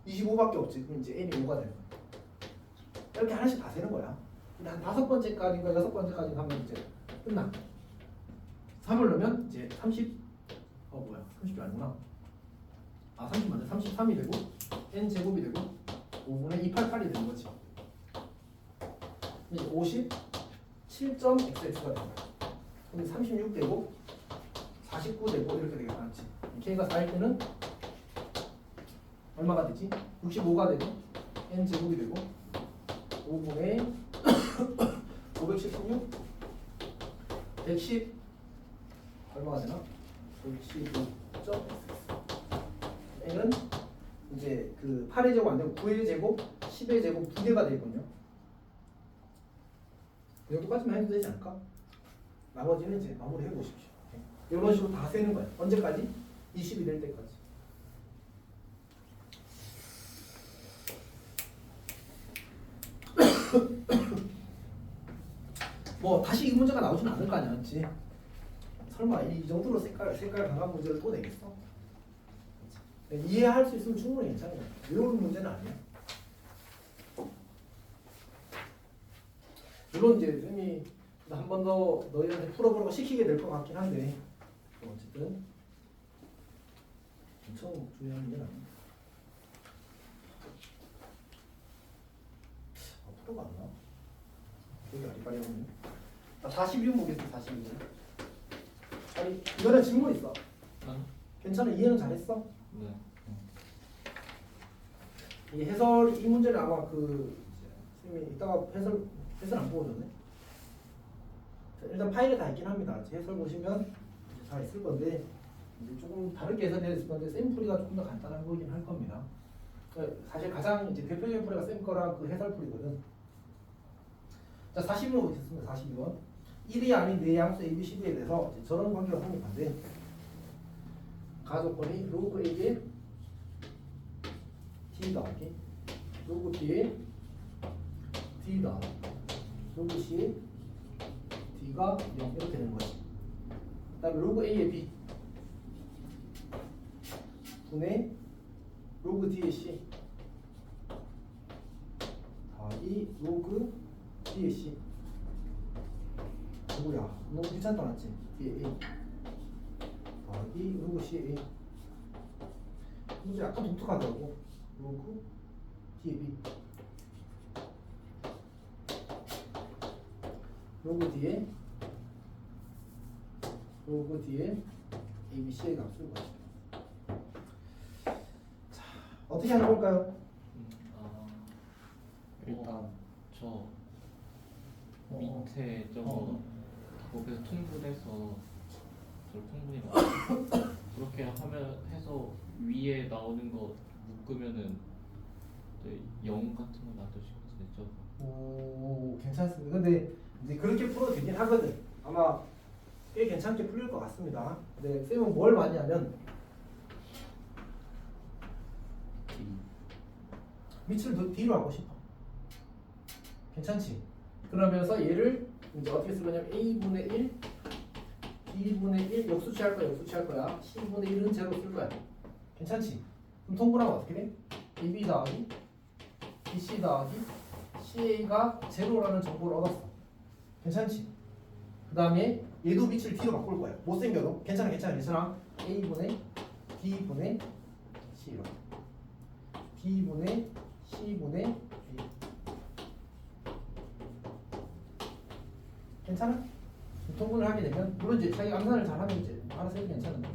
S1: 25밖에 없지. 그럼 이제 n이 5가 되는 거야. 이렇게 하나씩 다 세는 거야. 근데 한 5번째까지인가 6번째까지 가면 이제 끝나. 3을 넣으면 이제 30 30이 아니구나. 30 맞아. 33이 되고 n 제곱이 되고 5분의 288이 되는 거지. 이제 57.xx가 되는 거야. 그럼 36 되고 49 되고 이렇게 되겠다. k가 4일 때는 얼마가 되지? 65가 되고 n 제곱이 되고 5분의 516 110 얼마가 되나? 115.x n은 이제 그 8의 제곱 안 되고 9의 제곱 10의 제곱 두 개가 되거든요. 이 정도까지만 해도 되지 않을까? 나머지는 이제 마무리 해보십시오. 이런 식으로 다 세는 거야. 언제까지? 20이 될 때까지. 뭐 다시 이 문제가 나오진 않을 거 아니야, 그렇지? 설마 이 정도로 색깔 강한 문제를 또 내겠어? 이해할 수 있으면 충분히 괜찮아요. 외우는 문제는 아니야. 물론 이제 쌤이 한 번 더 너희한테 풀어보라고 시키게 될 것 같긴 한데 어쨌든 엄청 중요한 문제는 아니야. 풀어가 안 나와? 여기 아리바리하네. 42번 보겠습니다. 42번. 아니 이거는 질문 있어. 괜찮아? 이해는 잘했어?
S4: 네.
S1: 이 해설 이 문제는 아마 그 쌤이 이따가 해설 안 보여줬네. 일단 파일에 다 있긴 합니다. 해설 보시면 다 있을 건데 이제 조금 다르게 해설되어 있을 건데 샘플이가 조금 더 간단한 거긴 할 겁니다. 사실 가장 이제 대표적인 풀이가 쌤 거랑 그 해설풀이거든. 자 42번 보겠습니다. 42번 1이 아닌 네 양수 A, B, C, D에 대해서 이제 저런 관계가 성립한데 가조건이 로그 A에 D 더하기 로그 D에 D 더하기 로그 C에 D가 0 이렇게 되는 거지. 그 다음에 로그 A에 B 분의 로그 D에 C 더하기 로그 D에 C 누구야? 너무 귀찮다 맞지? D에 A 더하기 로그 C에 A 문제 약간 독특하더라고. 로그 D에 B 로그 D에 A, B, C의 값을 구하자. 자, 어떻게 하는 걸까요?
S4: 아,
S3: 일단
S4: 저 밑에 저거 답법에서 통분해서 저를 통분이라고 그렇게 하면 해서 위에 나오는 거 묶으면은 0 같은 거 만들 수 있거든요.
S1: 오, 괜찮습니다. 근데 이제 그렇게 풀어도 되긴 하거든. 아마 꽤 괜찮게 풀릴 것 같습니다. 근데 쌤은 뭘 많이 하면 밑을 D로 하고 싶어. 괜찮지? 그러면서 얘를 이제 어떻게 쓸 거냐면 A분의 1, B분의 1 역수치 할 거야, 역수치 할 거야. C분의 1은 제로 쓸 거야. 괜찮지? 그럼 통분하면 어떻게 돼? AB 더하기 BC 더하기 CA가 제로라는 정보를 얻었어. 괜찮지? 그 다음에 얘도 밑을 D로 바꿀 거야. 못생겨도 괜찮아. A분의 D분의 C로 D분의 C분의 A. 괜찮아? 통분을 하게 되면 물론 이제 자기 암산을 잘하면 이제 알아서 해도 괜찮은데.